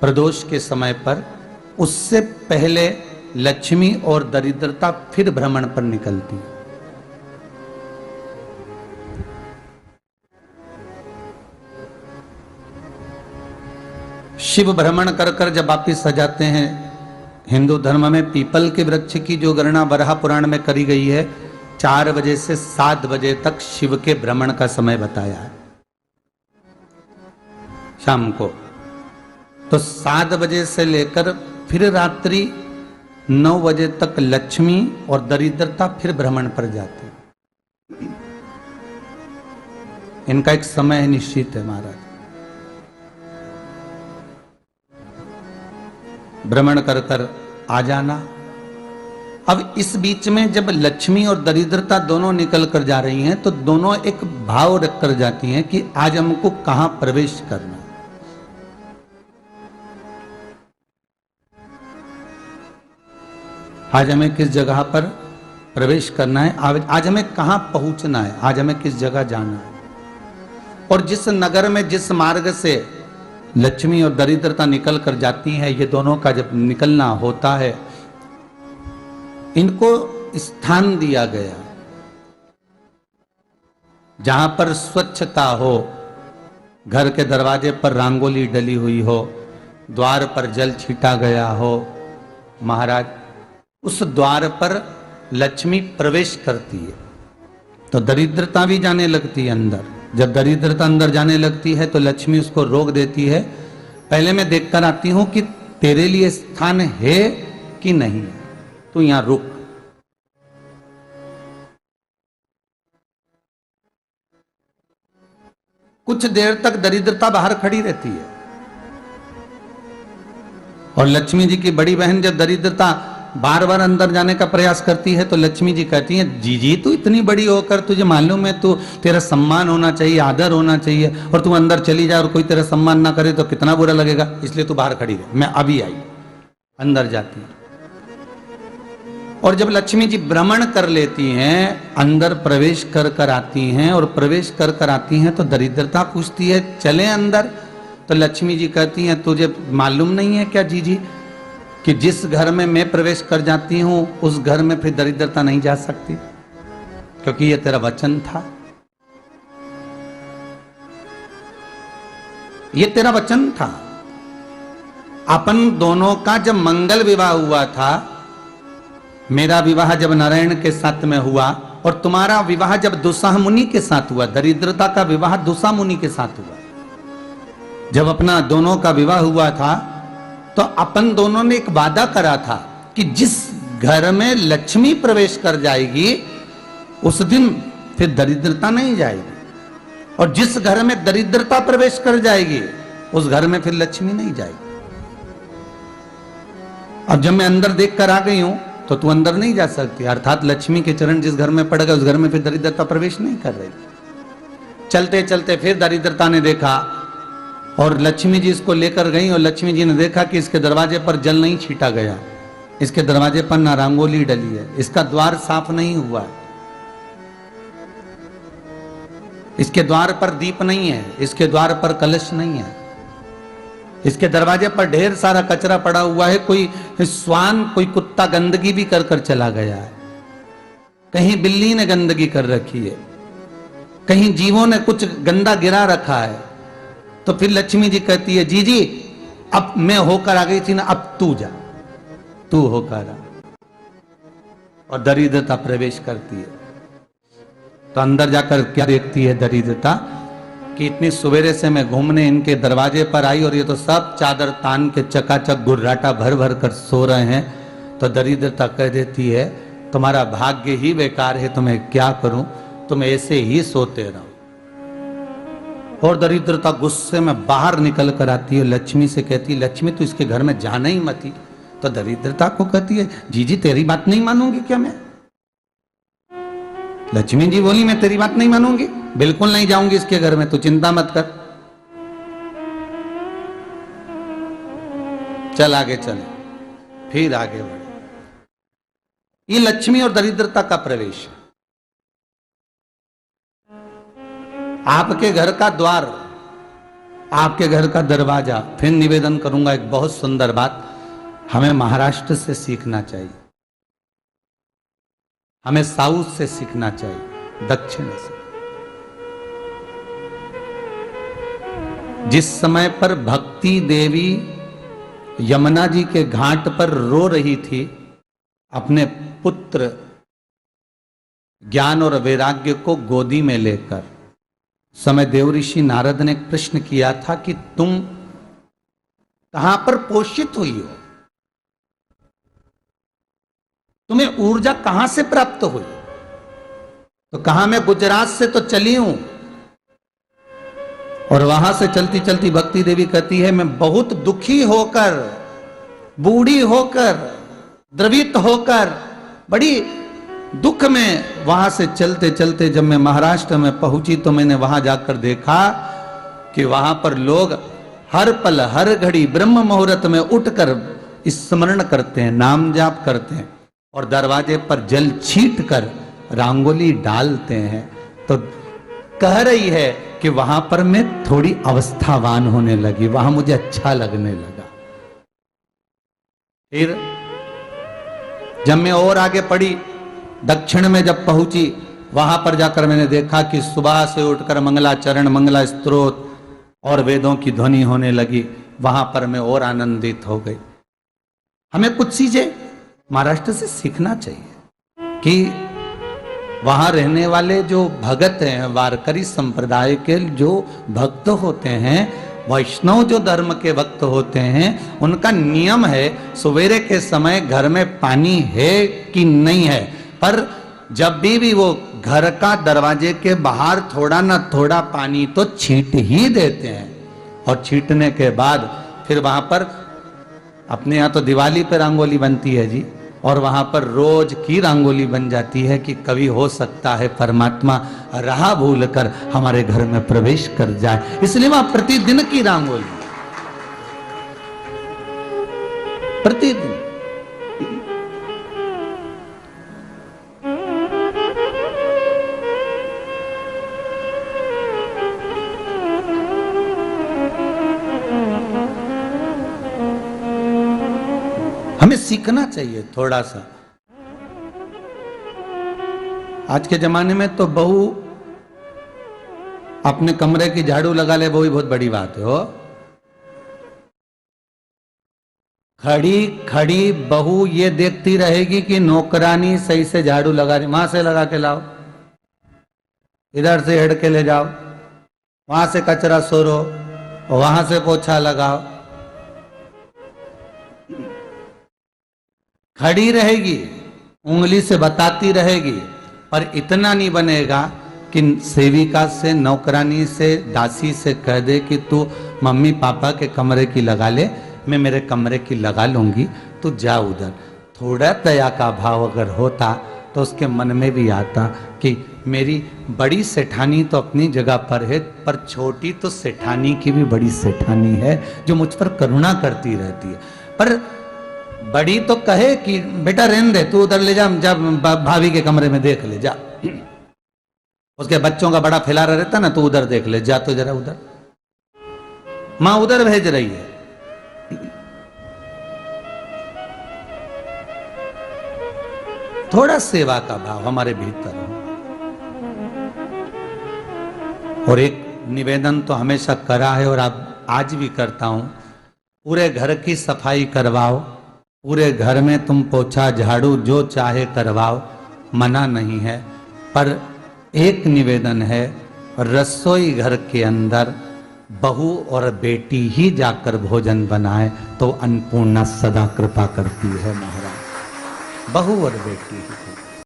प्रदोष के समय पर, उससे पहले लक्ष्मी और दरिद्रता फिर भ्रमण पर निकलती है। शिव भ्रमण कर कर जब वापिस आ जाते हैं, हिंदू धर्म में पीपल के वृक्ष की जो गणना वराह पुराण में करी गई है, 4 बजे से 7 बजे तक शिव के भ्रमण का समय बताया है शाम को। तो 7 बजे से लेकर फिर रात्रि 9 बजे तक लक्ष्मी और दरिद्रता फिर भ्रमण पर जाती है। इनका एक समय निश्चित है महाराज। भ्रमण कर कर आ जाना। अब इस बीच में जब लक्ष्मी और दरिद्रता दोनों निकल कर जा रही हैं, तो दोनों एक भाव रख कर जाती हैं कि आज हमको कहां प्रवेश करना। आज हमें किस जगह पर प्रवेश करना है, आज हमें कहां पहुंचना है, आज हमें किस जगह जाना है। और जिस नगर में जिस मार्ग से लक्ष्मी और दरिद्रता निकल कर जाती है, ये दोनों का जब निकलना होता है, इनको स्थान दिया गया जहां पर स्वच्छता हो, घर के दरवाजे पर रंगोली डली हुई हो, द्वार पर जल छीटा गया हो। महाराज, उस द्वार पर लक्ष्मी प्रवेश करती है तो दरिद्रता भी जाने लगती है अंदर। जब दरिद्रता अंदर जाने लगती है तो लक्ष्मी उसको रोक देती है। पहले मैं देखकर आती हूं कि तेरे लिए स्थान है कि नहीं है, तू यहां रुक। कुछ देर तक दरिद्रता बाहर खड़ी रहती है और लक्ष्मी जी की बड़ी बहन जब दरिद्रता बार बार अंदर जाने का प्रयास करती है तो लक्ष्मी जी कहती हैं, जी तू इतनी बड़ी होकर तुझे मालूम है, तू तेरा सम्मान होना चाहिए, आदर होना चाहिए, और तू अंदर चली जाए और कोई तेरा सम्मान ना करे तो कितना बुरा लगेगा, इसलिए तू बाहर खड़ी रहे, मैं अभी आई। अंदर जाती है और जब लक्ष्मी जी भ्रमण कर लेती हैं, अंदर प्रवेश कर कर आती हैं और प्रवेश कर कर आती हैं तो दरिद्रता पूछती है चले अंदर। तो लक्ष्मी जी कहती हैं, तुझे मालूम नहीं है क्या जी कि जिस घर में मैं प्रवेश कर जाती हूं उस घर में फिर दरिद्रता नहीं जा सकती, क्योंकि यह तेरा वचन था, यह तेरा वचन था। अपन दोनों का जब मंगल विवाह हुआ था, मेरा विवाह जब नारायण के साथ में हुआ और तुम्हारा विवाह जब दुस्साह मुनि के साथ हुआ, दरिद्रता का विवाह दुस्साह मुनि के साथ हुआ। जब अपना दोनों का विवाह हुआ था तो अपन दोनों ने एक वादा करा था कि जिस घर में लक्ष्मी प्रवेश कर जाएगी उस दिन फिर दरिद्रता नहीं जाएगी, और जिस घर में दरिद्रता प्रवेश कर जाएगी उस घर में फिर लक्ष्मी नहीं जाएगी। अब जब मैं अंदर देख कर आ गई हूं तो तू अंदर नहीं जा सकती, अर्थात लक्ष्मी के चरण जिस घर में पड़ गए उस घर में फिर दरिद्रता प्रवेश नहीं कर रही। चलते चलते फिर दरिद्रता ने देखा और लक्ष्मी जी इसको लेकर गई और लक्ष्मी जी ने देखा कि इसके दरवाजे पर जल नहीं छीटा गया, इसके दरवाजे पर ना रंगोली डली है, इसका द्वार साफ नहीं हुआ है, इसके द्वार पर दीप नहीं है, इसके द्वार पर कलश नहीं है, इसके दरवाजे पर ढेर सारा कचरा पड़ा हुआ है, कोई स्वान कोई कुत्ता गंदगी भी कर कर चला गया है, कहीं बिल्ली ने गंदगी कर रखी है, कहीं जीवों ने कुछ गंदा गिरा रखा है। तो फिर लक्ष्मी जी कहती है, जी अब मैं होकर आ गई थी ना, अब तू जा, तू होकर आ। और दरिद्रता प्रवेश करती है तो अंदर जाकर क्या देखती है दरिद्रता कि इतनी सवेरे से मैं घूमने इनके दरवाजे पर आई और ये तो सब चादर तान के चकाचक गुर्राटा भर भर कर सो रहे हैं। तो दरिद्रता कह देती है, तुम्हारा भाग्य ही बेकार है, तुम्हें क्या करूं, तुम ऐसे ही सोते रहो। और दरिद्रता गुस्से में बाहर निकल कर आती है, लक्ष्मी से कहती है, लक्ष्मी तू इसके घर में जाना ही मत ही। तो दरिद्रता को कहती है, जी तेरी बात नहीं मानूंगी क्या मैं? लक्ष्मी जी बोली, मैं तेरी बात नहीं मानूंगी, बिल्कुल नहीं जाऊंगी इसके घर में, तू चिंता मत कर, चल आगे चले। फिर आगे बढ़े। ये लक्ष्मी और दरिद्रता का प्रवेश है। आपके घर का द्वार आपके घर का दरवाजा। फिर निवेदन करूंगा एक बहुत सुंदर बात, हमें महाराष्ट्र से सीखना चाहिए, हमें साउथ से सीखना चाहिए, दक्षिण से। जिस समय पर भक्ति देवी यमुना जी के घाट पर रो रही थी अपने पुत्र ज्ञान और वैराग्य को गोदी में लेकर, समय देवऋषि नारद ने एक प्रश्न किया था कि तुम कहां पर पोषित हुई हो, तुम्हें ऊर्जा कहां से प्राप्त हुई? तो कहा मैं गुजरात से तो चली हूं। और वहां से चलती चलती भक्ति देवी कहती है मैं बहुत दुखी होकर, बूढ़ी होकर, द्रवित होकर, बड़ी दुख में वहां से चलते चलते जब मैं महाराष्ट्र में पहुंची तो मैंने वहां जाकर देखा कि वहां पर लोग हर पल हर घड़ी ब्रह्म मुहूर्त में उठकर स्मरण करते हैं, नाम जाप करते हैं और दरवाजे पर जल छीट कर रंगोली डालते हैं। तो कह रही है कि वहां पर मैं थोड़ी अवस्थावान होने लगी, वहां मुझे अच्छा लगने लगा। फिर जब मैं और आगे पड़ी, दक्षिण में जब पहुंची, वहां पर जाकर मैंने देखा कि सुबह से उठकर मंगलाचरण, मंगला स्तोत्र और वेदों की ध्वनि होने लगी। वहां पर मैं और आनंदित हो गई। हमें कुछ चीजें महाराष्ट्र से सीखना चाहिए कि वहां रहने वाले जो भगत हैं, वारकरी संप्रदाय के जो भक्त होते हैं, वैष्णव जो धर्म के भक्त होते हैं, उनका नियम है सवेरे के समय घर में पानी है कि नहीं है, पर जब भी वो घर का दरवाजे के बाहर थोड़ा ना थोड़ा पानी तो छींट ही देते हैं। और छींटने के बाद फिर वहां पर अपने यहाँ तो दिवाली पे रंगोली बनती है जी, और वहां पर रोज की रंगोली बन जाती है कि कभी हो सकता है परमात्मा राह भूल कर हमारे घर में प्रवेश कर जाए, इसलिए वहां प्रतिदिन की रंगोली, प्रतिदिन। हमें सीखना चाहिए थोड़ा सा। आज के जमाने में तो बहू अपने कमरे की झाड़ू लगा ले, वो ही बहुत बड़ी बात है। हो खड़ी खड़ी बहू ये देखती रहेगी कि नौकरानी सही से झाड़ू लगा रही, वहां से लगा के लाओ, इधर से हेड के ले जाओ, वहां से कचरा सोरो, वहां से पोछा लगाओ। खड़ी रहेगी, उंगली से बताती रहेगी, पर इतना नहीं बनेगा कि सेविका से, नौकरानी से, दासी से कह दे कि तू मम्मी पापा के कमरे की लगा ले, मैं मेरे कमरे की लगा लूंगी, तू जा उधर। थोड़ा दया का भाव अगर होता तो उसके मन में भी आता कि मेरी बड़ी सेठानी तो अपनी जगह पर है, पर छोटी तो सेठानी की भी बड़ी सेठानी है जो मुझ पर करुणा करती रहती है। पर बड़ी तो कहे कि बेटा रहने दे, तू उधर ले जा, जब भाभी के कमरे में देख ले जा, उसके बच्चों का बड़ा फैलारा रहता ना, तो उधर देख ले जा, तो जरा उधर मां उधर भेज रही है। थोड़ा सेवा का भाव हमारे भीतर हो। और एक निवेदन तो हमेशा करा है और अब आज भी करता हूं, पूरे घर की सफाई करवाओ, पूरे घर में तुम पोछा झाड़ू जो चाहे करवाओ, मना नहीं है। पर एक निवेदन है, रसोई घर के अंदर बहू और बेटी ही जाकर भोजन बनाए तो अन्नपूर्णा सदा कृपा करती है महाराज। बहू और बेटी ही।